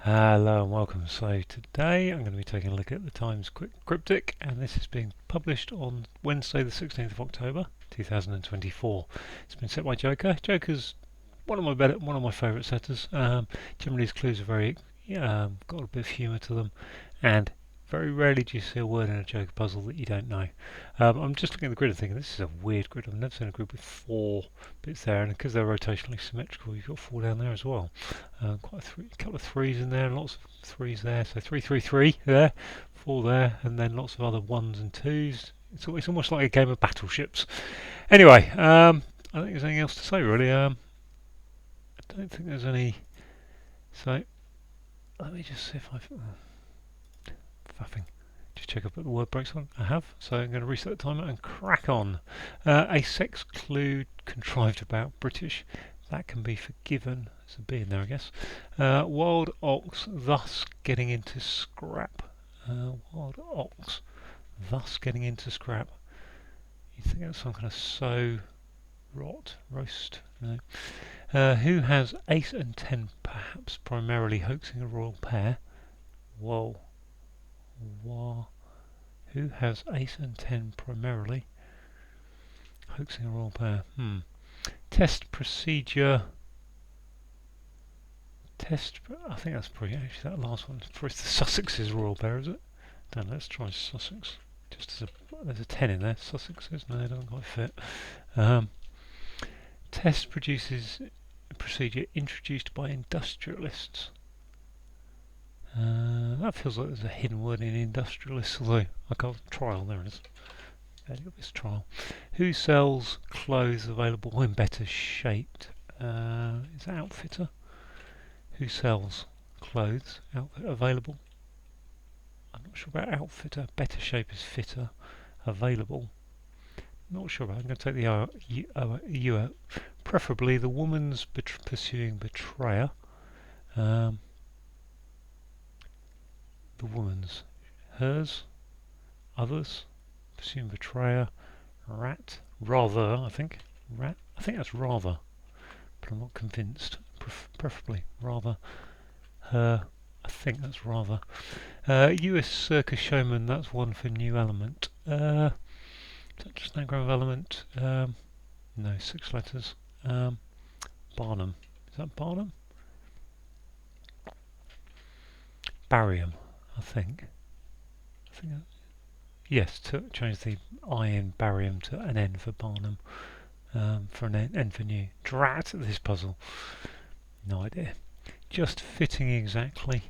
Hello and welcome. So today I'm going to be taking a look at the Times Cryptic, and this is being published on Wednesday the 16th of October 2024. It's been set by Joker. Joker's one of my favourite setters. Generally his clues are very got a bit of humour to them, and very rarely do you see a word in a Joker puzzle that you don't know. I'm just looking at the grid and thinking this is a weird grid. I've never seen a grid with 4 bits there, and because they're rotationally symmetrical, you've got 4 down there as well. Quite a couple of 3s in there, and lots of 3s there. So 3, 3, 3 there, 4 there, and then lots of other 1s and 2s. It's almost like a game of battleships. Anyway, I don't think there's anything else to say really. I don't think there's any. So let me just see if I've faffing. Just check I've put the word breaks on. I have. So I'm going to reset the timer and crack on. A sex clue contrived about British. That can be forgiven. There's a B in there, I guess. Wild ox, thus getting into scrap. Wild ox, thus getting into scrap. You think that's some kind of roast? No. Who has ace and 10, perhaps primarily hoaxing a royal pair? Whoa. Who has ace and 10 primarily hoaxing a royal pair? Test procedure. I think that's probably actually that last one. For the Sussex's royal pair, is it? Then let's try Sussex. There's a 10 in there. Sussex's, no, it doesn't quite fit. Test produces a procedure introduced by industrialists. That feels like there's a hidden word in industrialists, although I got trial, there it is. This trial. Who sells clothes available in better shape? Is that outfitter? Who sells clothes available? I'm not sure about outfitter. Better shape is fitter. Available. Not sure about. I'm going to take the U out. Preferably the woman's pursuing betrayer. The woman's. Hers. Others. Pursuing betrayer. Rat. Rather, I think. Rat. I think that's rather. But I'm not convinced. Preferably rather. Her. I think that's rather. US circus showman, that's one for new element. Is that just an anagram of element? No, 6 letters. Barnum. Is that Barnum? Barium, I think. Yes, to change the I in barium to an N for Barnum. For an N for new. Drat this puzzle. No idea. Just fitting exactly.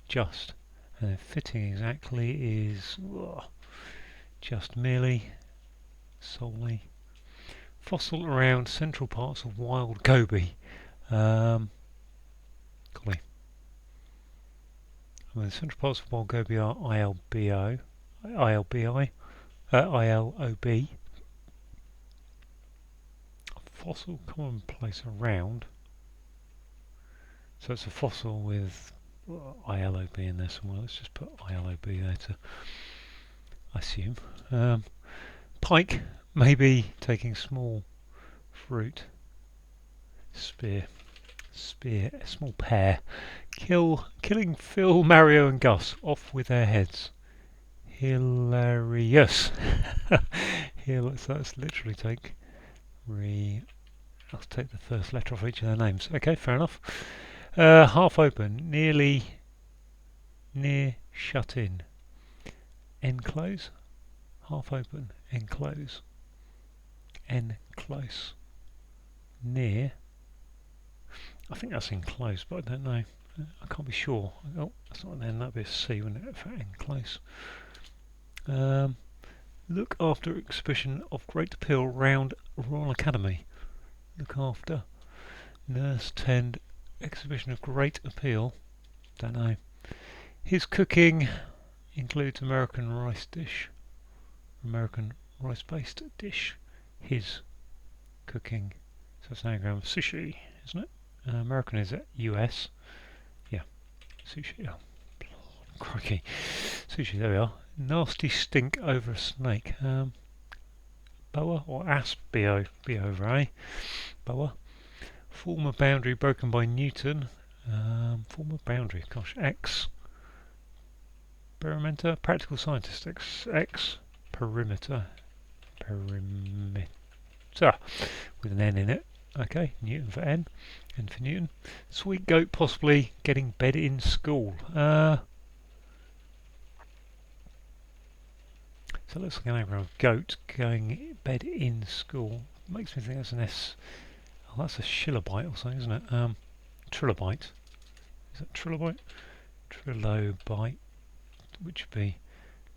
Just. And then fitting exactly is just merely, solely. Fossil around central parts of wild goby. Golly. The central parts of wild goby are ILBI, ILOB. Fossil commonplace around. So it's a fossil with ILOB in there somewhere. Let's just put ILOB there to assume. Pike, maybe taking small fruit. Spear, a small pear. Killing Phil, Mario and Gus off with their heads. Hilarious. So let's literally take I'll take the first letter off each of their names. Okay, fair enough. Half open, near shut in. Enclose, half open, enclose. Enclose. Near. I think that's enclose, but I don't know. I can't be sure. Oh, that's not an N, that'd be a C, wouldn't it, for enclose. Look after exhibition of great appeal round Royal Academy. Look after. Nurse tend exhibition of great appeal. Don't know. His cooking includes American rice based dish. His cooking. So it's an anagram of sushi, isn't it? American is it? US. Yeah. Sushi. Oh, crikey. Sushi, there we are. Nasty stink over a snake. Boa or asp? B-O over A. Boa. Former boundary broken by Newton. Form a boundary. Gosh, X. Perimeter. Practical scientist. X. Perimeter. Perimeter. With an N in it. Okay, Newton for N. N for Newton. Sweet goat possibly getting bed in school. So it looks like an anagram of goat going bed in school. Makes me think that's an S. Oh, that's a shilobite or something, isn't it? Trilobite. Is that trilobite? Trilobite, which would be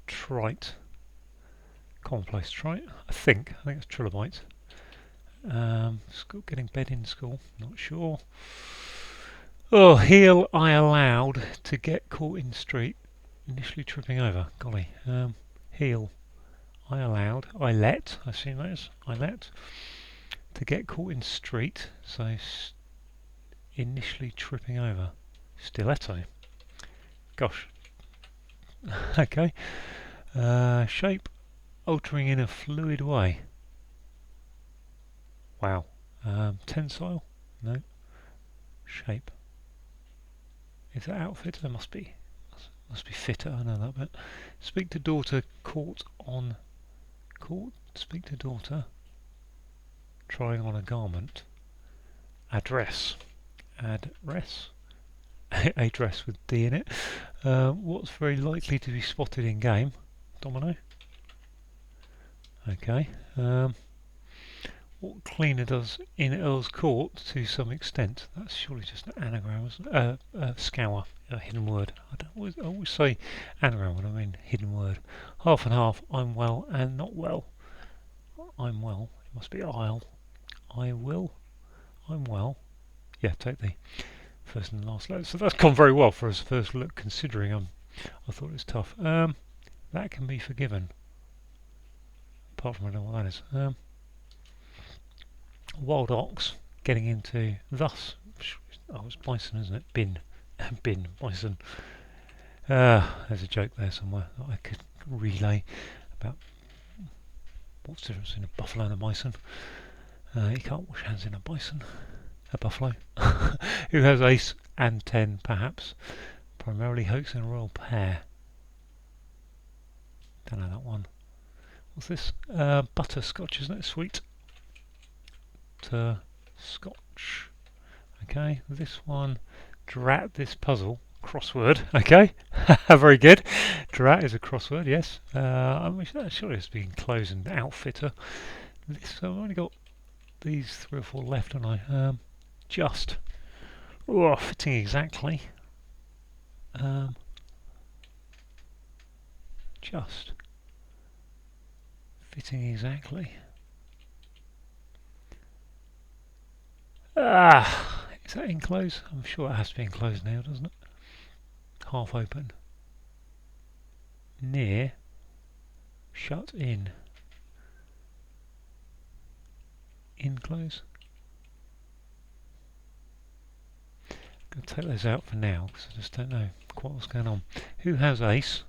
trite. Commonplace trite, I think it's trilobite. School, getting bed in school, not sure. Oh, heel I allowed to get caught in street, initially tripping over. Golly. Heel I allowed, I assume that is, I let, to get caught in street, so initially tripping over. Stiletto. Gosh. Okay. Shape, altering in a fluid way. Wow. Tensile? No. Shape. Is that outfitter? Must be fitter, I know that bit. Speak to daughter, caught on... Speak to daughter, trying on a garment. Address. Address. A dress with D in it. What's very likely to be spotted in game? Domino. Okay. What cleaner does in Earl's Court to some extent? That's surely just an anagram, isn't it? Scour, a hidden word. I always say anagram when I mean hidden word. Half and half, I'm well and not well. I'm well, it must be I'll. I will, I'm well. Yeah, take the first and last letter. So that's gone very well for us first look, considering I thought it was tough. That can be forgiven. Apart from I don't know what that is. Wild ox getting into thus. Oh, it's bison, isn't it? Bin, bison. There's a joke there somewhere that I could relay about what's the difference in a buffalo and a bison. You can't wash hands in a bison. A buffalo. Who has ace and 10 perhaps. Primarily hoaxing a royal pair. Don't know that one. What's this? Butterscotch, isn't it? Sweet. Scotch. Okay, this one. Drat this puzzle. Crossword. Okay, very good. Drat is a crossword, yes. I wish that surely has been enclosed and outfitter. I've only got these 3 or 4 left, haven't I? Just. Oh, fitting exactly. Just. Fitting exactly. Is that enclosed? I'm sure it has to be enclosed now, doesn't it? Half open. Near. Shut in. Enclose. I'm going to take those out for now because I just don't know quite what's going on. Who has ace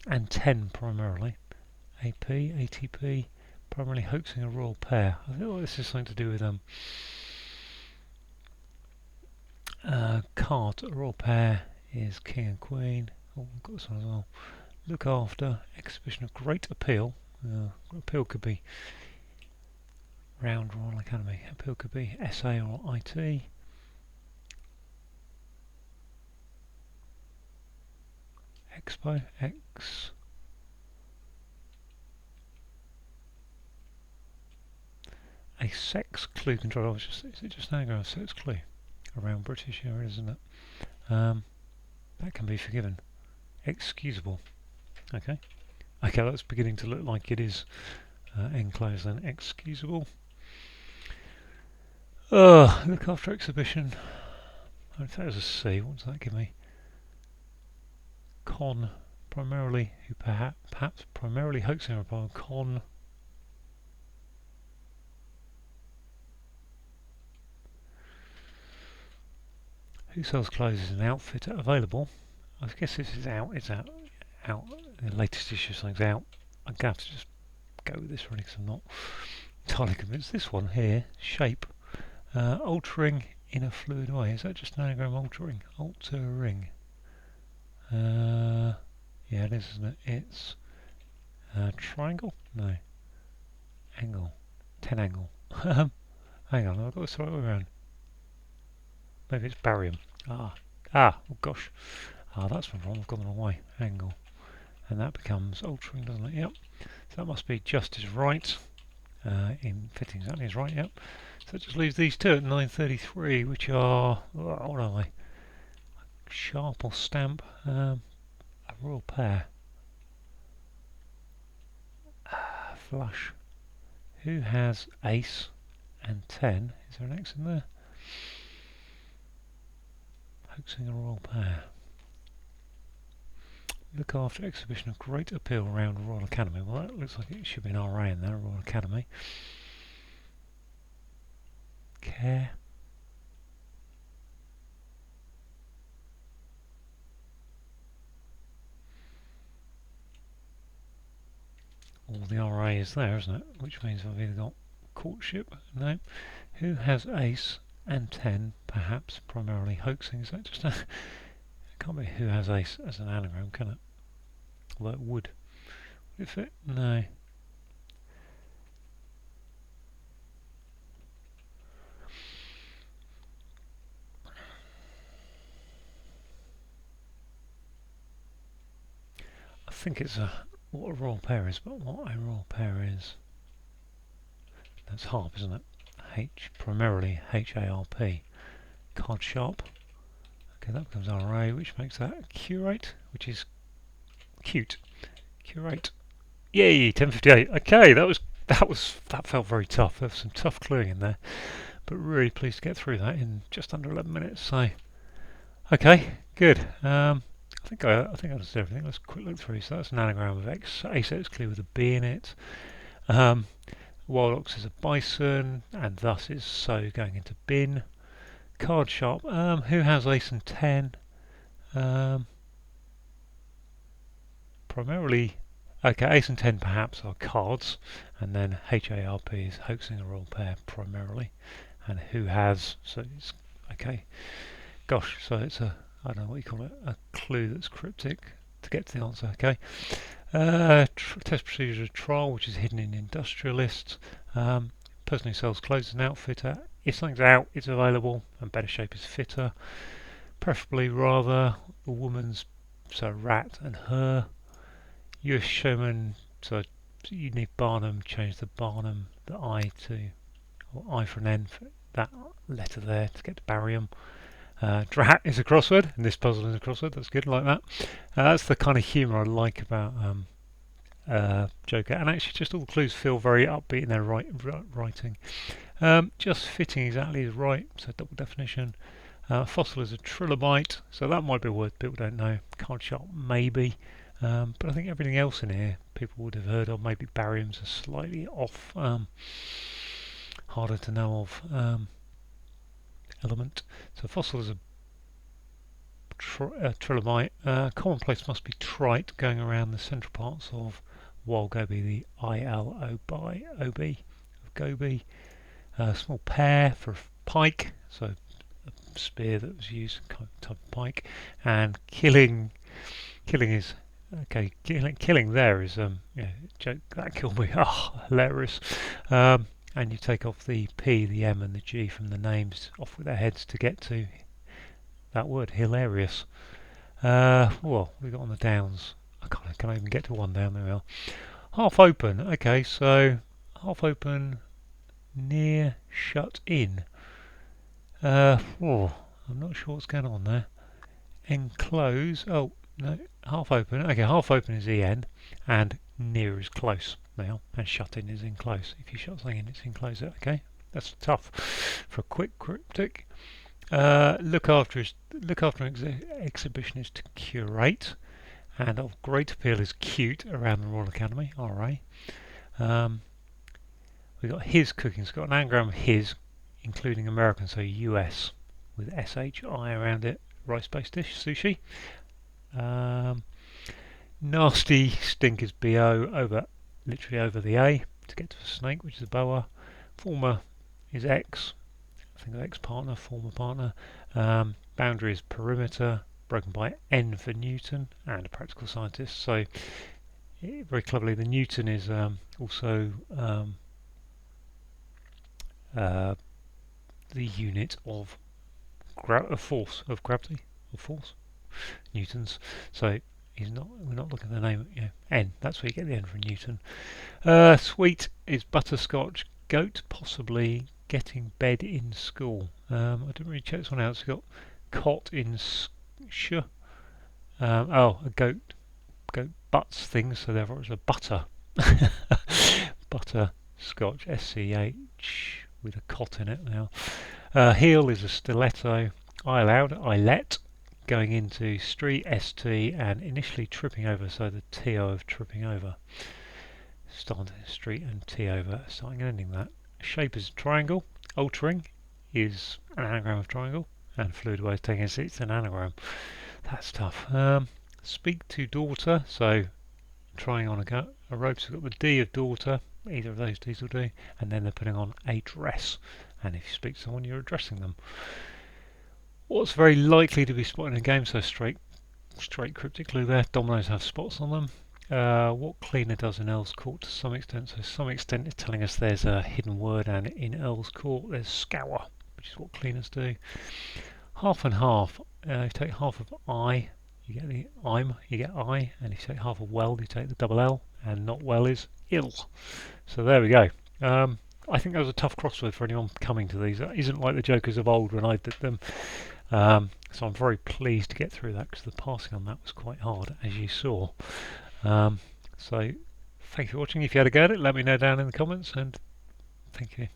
and 10 primarily? AP, ATP, primarily hoaxing a royal pair. I feel like this is something to do with card. A royal pair is king and queen. Oh, I've got this one as well. Look after, exhibition of great appeal. Appeal could be round Royal Academy. Appeal could be SA or IT. Expo, X. A sex clue control. Is it just an anagram of sex clue? Around British area, isn't it? That can be forgiven. Excusable. Okay. Okay, that's beginning to look like it is enclosed and excusable. Look after exhibition. If that was a C, what does that give me? Con, primarily, who perhaps primarily hoaxing upon con. Who sells clothes is an outfitter available. I guess this is out. It's out. The latest issue of something's out. I'm going to have to just go with this really because I'm not entirely convinced. This one here, shape, altering in a fluid way. Is that just an anagram altering? Altering. Yeah, it is, isn't it? It's triangle? No. Angle. 10 angle. Hang on, I've got this the right way around. Maybe it's barium. Oh gosh. That's wrong, I've gone the wrong way. Angle. And that becomes altering, doesn't it? Yep. So that must be just as right. In fitting exactly as right, yep. So it just leaves these two at 933, which are, what are they? Sharp or stamp? A royal pair. Flush. Who has ace and 10? Is there an X in there? Hoaxing a royal pair. Look after exhibition of great appeal around Royal Academy. Well, that looks like it should be an RA in there, Royal Academy. Care. All the RA is there, isn't it? Which means I've either got courtship, no. Who has ace and 10, perhaps primarily hoaxing? Is that just a... It can't be who has ace as an anagram, can it? Although it would. Would it fit? No. I think it's what a royal pair is, but what a royal pair is... That's harp, isn't it? Primarily H-A-R-P. Card sharp. Okay, that becomes RA, which makes that curate, which is cute. Curate. Yay, 1058. Okay, that felt very tough. There was some tough cluing in there, but really pleased to get through that in just under 11 minutes. So, okay, good. I think I understood everything. Let's quick look through. So that's an anagram of ace X clear with a B in it. Wild ox is a bison, and thus is so going into bin. Card sharp. Who has ace and 10? Primarily, okay, ace and 10 perhaps are cards, and then HARP is hoaxing a royal pair primarily. And who has, so it's, okay, gosh, so it's a, I don't know what you call it, a clue that's cryptic to get to the answer, okay. Test procedure trial, which is hidden in industrialists. Person who sells clothes is an outfitter. If something's out, it's available, and better shape is fitter. Preferably rather the woman's, so rat and her. US showman, so you need Barnum, change the Barnum, the I to, or I for an N, for that letter there to get to barium. Drat is a crossword, and this puzzle is a crossword, that's good, like that. That's the kind of humour I like about Joker, and actually just all the clues feel very upbeat in their writing. Just fitting exactly is right, so double definition. Fossil is a trilobite, so that might be a word people don't know. Card sharp, maybe. But I think everything else in here people would have heard of. Maybe bariums are slightly off, harder to know of element. So fossil is a trilobite. Commonplace must be trite, going around the central parts of wild goby, the ILOB of goby. Small pear for pike, so a spear that was used, kind of type of pike. And killing is okay. Killing there is yeah, joke that killed me. Oh, hilarious. And you take off the P, the M, and the G from the names off with their heads to get to that word, hilarious. Well, we got on the downs. I can't even get to one down. There we are. Half open. Okay, so half open, near, shut in. I'm not sure what's going on there. Enclose. Oh no, half open. Okay, half open is EN, and near is close now, and shut in is enclose. If you shut something in, it's enclose it. Okay, that's tough for a quick cryptic. Look after an exhibition is to curate, and of great appeal is cute around the Royal Academy. RA. We've got his cooking. It's got an anagram of his, including American, so US with SHI around it. Rice-based dish, sushi. Nasty stink is BO literally over the A to get to the snake, which is a boa. Former is X. think of ex-partner, former partner. Boundary is perimeter, broken by N for Newton, and a practical scientist. So very cleverly, the Newton is also the unit of force, of gravity, of force, newtons. So we're not looking at the name, N. That's where you get the N from Newton. Sweet is butterscotch. Goat, possibly getting bed in school. I didn't really check this one out. It's got cot in sh. A goat butts things, so therefore it's a butter. Butterscotch, SCH, with a cot in it now. Heel is a stiletto. I allowed, I let. Going into street, ST, and initially tripping over, so the TO of tripping over. Starting street and T over, starting and ending that. Shape is triangle. Altering is an anagram of triangle, and fluid way is taking it's an anagram. That's tough. Speak to daughter, so trying on a rope, so we've got the D of daughter, either of those D's will do, and then they're putting on a dress, and if you speak to someone you're addressing them. What's very likely to be spotted in a game, so straight cryptic clue there. Dominoes have spots on them. What cleaner does in Earl's Court to some extent, so some extent it's telling us there's a hidden word, and in Earl's Court there's scour, which is what cleaners do. Half and half, if you take half of I, you get the I'm, you get I, and if you take half of well, you take the double L, and not well is ill. So there we go. I think that was a tough crossword for anyone coming to these. It isn't like the jokers of old when I did them. So I'm very pleased to get through that, because the passing on that was quite hard, as you saw. So thank you for watching. If you had a go at it, let me know down in the comments, and thank you.